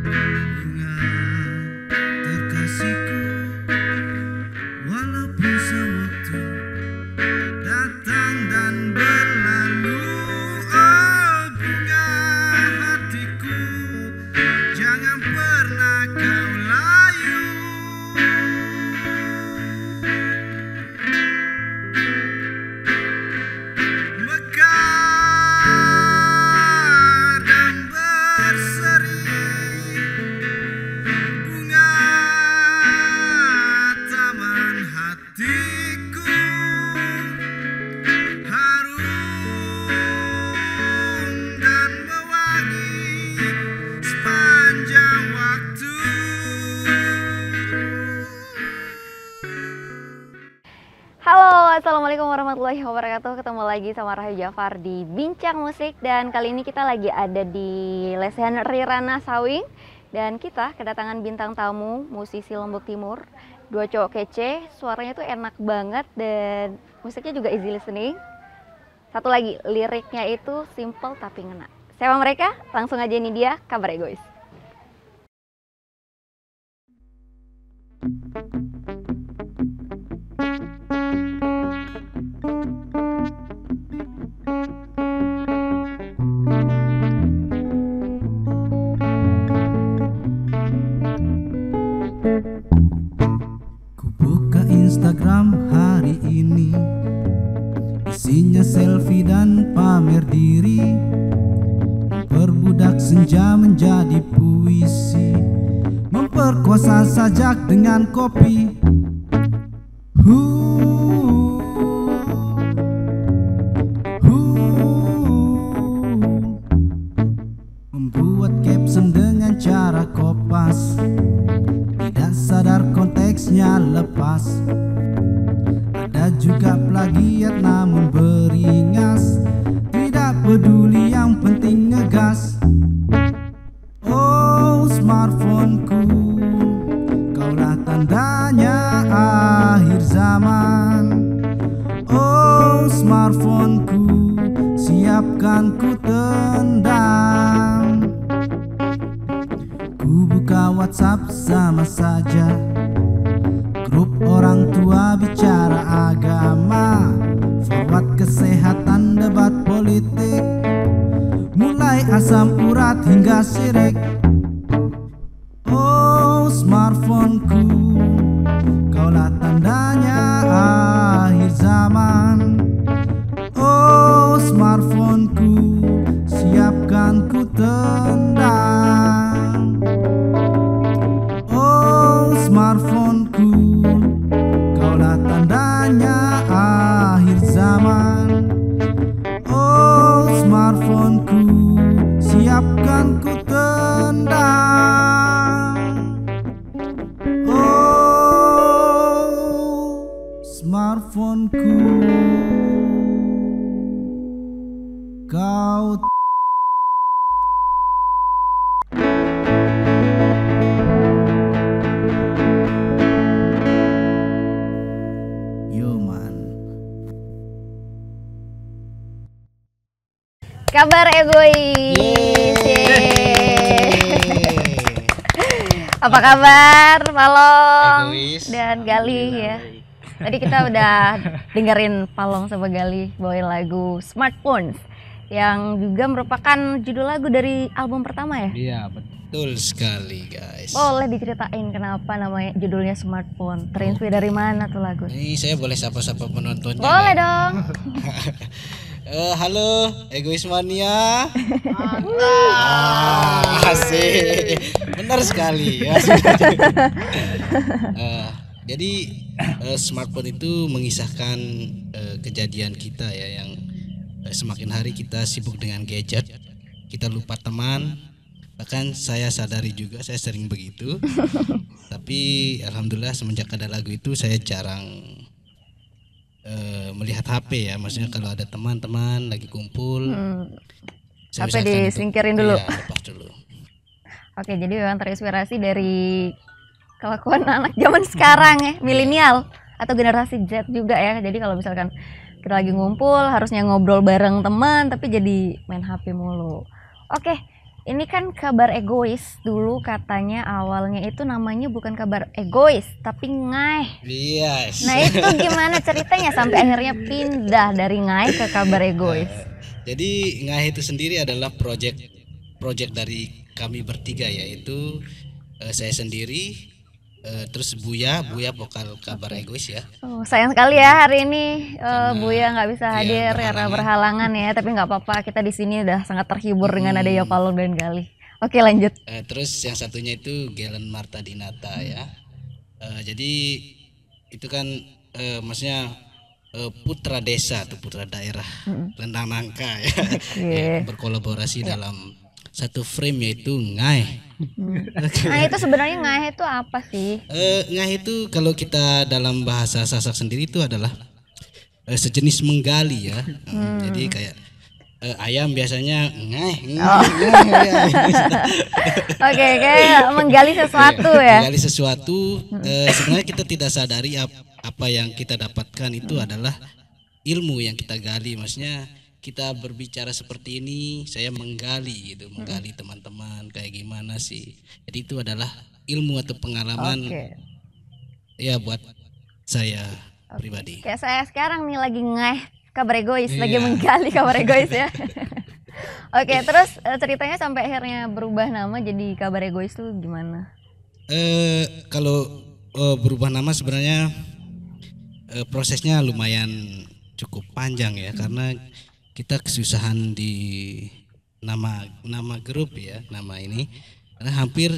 bunga terkasihku, walaupun sewaktu datang dan berlalu. Oh bunga hatiku, jangan pernah kau layu. Mekar dan berseri, bunga taman hatiku, harum dan mewangi sepanjang waktu. Halo, assalamualaikum warahmatullahi wabarakatuh. Ketemu lagi sama Rahayu Jafar di Bincang Musik. Dan kali ini kita lagi ada di Lesehan Rirana Sawing. Dan kita kedatangan bintang tamu, musisi Lombok Timur. Dua cowok kece, suaranya tuh enak banget dan musiknya juga easy listening. Satu lagi, liriknya itu simple tapi ngena. Siapa mereka? Langsung aja, ini dia Kabar Egois. Ku buka Instagram hari ini, isinya selfie dan pamer diri. Memperbudak senja menjadi puisi, memperkosa sajak dengan kopi. Hu, membuat caption dengan cara kopas, tidak sadar konteksnya lepas. Ada juga plagiat namun beringas, tidak peduli yang penting ngegas. Oh smartphoneku, kaulah tandanya akhir zaman. Oh smartphoneku, siapkan ku tendang. Ku buka WhatsApp sama saja, grup orang tua bicara agama, forward kesehatan debat politik, mulai asam urat hingga sirik. Oh smartphoneku, kaulah tandanya akhir zaman. Oh smartphoneku, siapkan ku tendang. Oh smartphoneku, kaulah tandanya akhir zaman. Oh smartphoneku, siapkan ku tendang. Oh smartphoneku, kau yo man. Kabar Egois. Apa kabar, Palong Egois. dan Galih ya? Tadi kita udah dengerin Palong sama Galih bawain lagu Smartphones, yang juga merupakan judul lagu dari album pertama ya? Iya betul sekali guys. Boleh diceritain kenapa namanya judulnya Smartphone? Terinspirasi dari mana tuh lagu? Ini saya boleh sapa-sapa penontonnya. Boleh kan? dong. Halo Egois Mania. Asik. Benar sekali ya. Jadi smartphone itu mengisahkan kejadian kita ya, yang semakin hari kita sibuk dengan gadget, kita lupa teman. Bahkan saya sadari juga, saya sering begitu. Tapi alhamdulillah semenjak ada lagu itu saya jarang melihat HP ya. Maksudnya kalau ada teman-teman lagi kumpul, saya HP disingkirin dulu. Iya, lepas dulu. Oke, jadi memang terinspirasi dari kelakuan anak zaman sekarang ya, milenial atau generasi Z juga ya. Jadi kalau misalkan kita lagi ngumpul harusnya ngobrol bareng teman, tapi jadi main HP mulu. Oke, Ini kan kabar egois dulu katanya awalnya itu namanya bukan kabar egois tapi Ngaih. Yes. Nah itu gimana ceritanya sampai akhirnya pindah dari Ngaih ke kabar egois? Jadi Ngaih itu sendiri adalah project dari kami bertiga, yaitu saya sendiri, terus Buya vokal kabar egois ya. Oh, sayang sekali ya hari ini Buya nggak bisa iya, hadir karena berhalangan ya, tapi nggak apa-apa, kita di sini udah sangat terhibur dengan adanya Palung dan Galih. Oke lanjut. Terus yang satunya itu Gelen Marta Dinata ya. Jadi itu kan maksudnya putra desa atau putra daerah Lendang Nangka ya, yang berkolaborasi dalam satu frame yaitu Ngaih. Nah itu sebenarnya Ngaih itu apa sih? Ngaih itu kalau kita dalam bahasa Sasak sendiri itu adalah sejenis menggali ya. Jadi kayak ayam biasanya Ngaih. Oke, kayak menggali sesuatu ya. Menggali sesuatu. Sebenarnya kita tidak sadari apa yang kita dapatkan itu adalah ilmu yang kita gali. Maksudnya kita berbicara seperti ini, saya menggali gitu, menggali teman-teman kayak gimana sih. Jadi itu adalah ilmu atau pengalaman ya buat saya pribadi. Kayak saya sekarang nih lagi Ngaih kabar egois, lagi menggali kabar egois ya. Oke, terus ceritanya sampai akhirnya berubah nama jadi kabar egois tuh gimana? Kalau berubah nama sebenarnya prosesnya lumayan cukup panjang ya, karena kita kesusahan di nama grup ya, nama ini karena hampir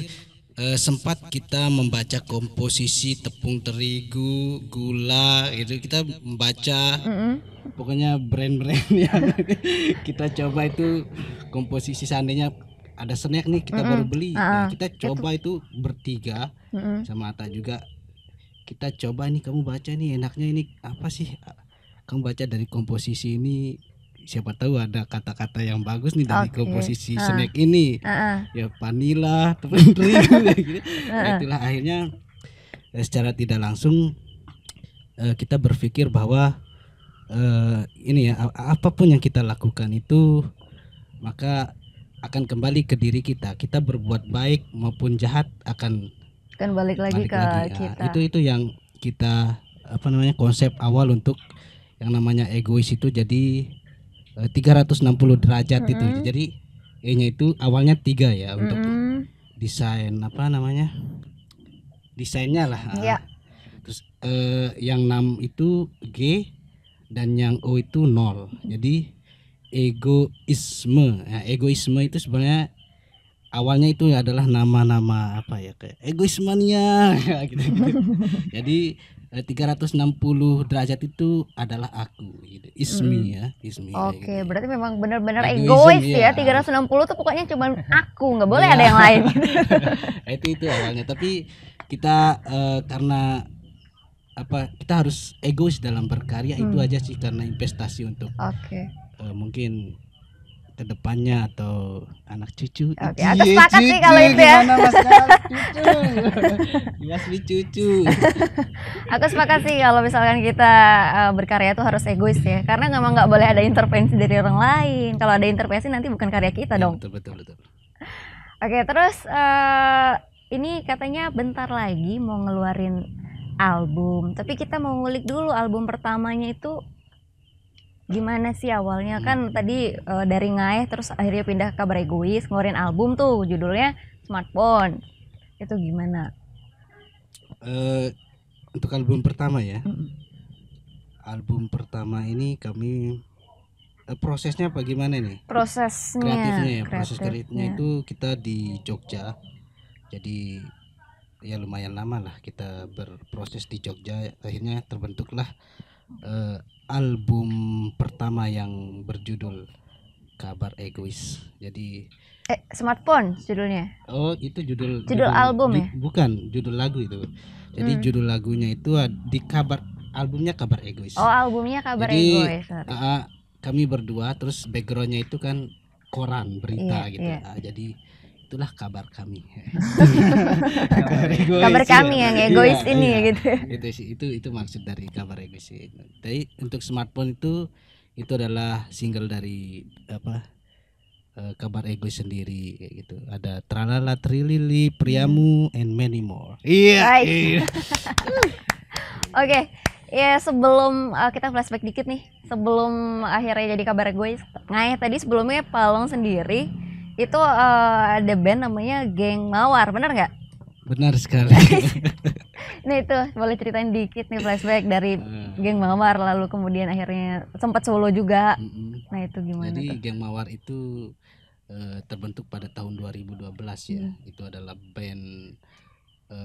sempat kita membaca komposisi tepung terigu, gula gitu, kita membaca pokoknya brand-brand yang kita coba itu komposisi, seandainya ada snack nih kita baru beli, nah, kita coba itu bertiga sama Ata juga, kita coba nih, kamu baca nih enaknya ini apa sih, kamu baca dari komposisi ini, siapa tahu ada kata-kata yang bagus nih dari komposisi snack ini, ya vanila, tepung terigu gitu. Nah, itulah akhirnya secara tidak langsung kita berpikir bahwa ini ya, apapun yang kita lakukan itu maka akan kembali ke diri kita. Kita berbuat baik maupun jahat akan balik lagi ke kita. Itu yang kita konsep awal untuk yang namanya egois itu jadi 360 derajat itu. Jadi E-nya itu awalnya 3 ya untuk desain desainnya lah. Terus yang 6 itu G dan yang O itu 0. Jadi egoisme. Nah, egoisme itu sebenarnya awalnya itu adalah nama-nama kayak egoismania gitu. Jadi 360 derajat itu adalah aku gitu. Ismi ya, ismi. Oke, gitu. Berarti memang benar-benar egois ya. 360 tuh pokoknya cuma aku, nggak boleh ada yang lain. Itu awalnya, tapi kita karena kita harus egois dalam berkarya, itu aja sih, karena investasi untuk mungkin kedepannya atau anak cucu. Oke, aku sepakat sih kalau itu ya. Mas cucu. Aku sepakat sih kalau misalkan kita berkarya itu harus egois ya, karena memang nggak boleh ada intervensi dari orang lain. Kalau ada intervensi nanti bukan karya kita dong. Betul. Oke, terus ini katanya bentar lagi mau ngeluarin album, tapi kita mau ngulik dulu album pertamanya itu gimana sih awalnya. Kan tadi dari Ngaih terus akhirnya pindah ke kabar egois, ngeluarin album tuh judulnya Smartphone. Itu gimana? Untuk album pertama ya, album pertama ini kami prosesnya bagaimana nih? Kreatifnya proses kreatifnya itu kita di Jogja, jadi ya lumayan lama lah kita berproses di Jogja. Akhirnya terbentuklah album pertama yang berjudul Kabar Egois. Jadi Smartphone judulnya. Oh, itu judul album ya? Bukan, judul lagu itu. Jadi judul lagunya itu di albumnya Kabar Egois. Oh, albumnya Kabar Egois. Kami berdua, terus backgroundnya itu kan koran berita gitu. Jadi itulah kabar kami. Kabar kami yang egois ini gitu. Itu maksud dari Kabar Egois. Jadi untuk Smartphone itu adalah single dari kabar egois sendiri kayak gitu. Ada Tralala Trilili Priamu and many more. Iya. Baik. Oke, ya sebelum kita flashback dikit nih, sebelum akhirnya jadi kabar gue, Ngai tadi sebelumnya Palong sendiri itu ada band namanya Geng Mawar, bener nggak? Benar sekali. Nah itu boleh ceritain dikit nih flashback dari Geng Mawar lalu kemudian akhirnya sempat solo juga. Nah itu gimana? Jadi tuh? Geng Mawar itu terbentuk pada tahun 2012 ya. Itu adalah band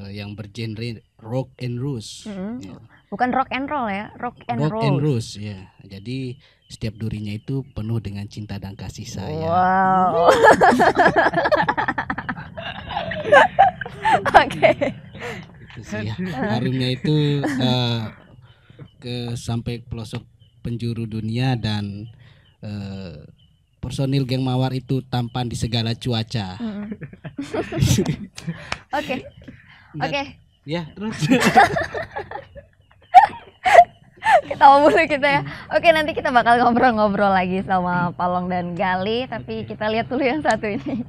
yang bergenre rock and rose. Ya. Bukan rock and roll ya, rock and Rock roll. and rose ya. Jadi setiap durinya itu penuh dengan cinta dan kasih sayang. Wow. Oke. Itu sih ya. Harumnya itu sampai pelosok penjuru dunia dan personil Geng Mawar itu tampan di segala cuaca. Oke. Oke. Ya, terus. Ketawa mulu kita ya. Oke, nanti kita bakal ngobrol-ngobrol lagi sama Palong dan Gali, tapi kita lihat dulu yang satu ini.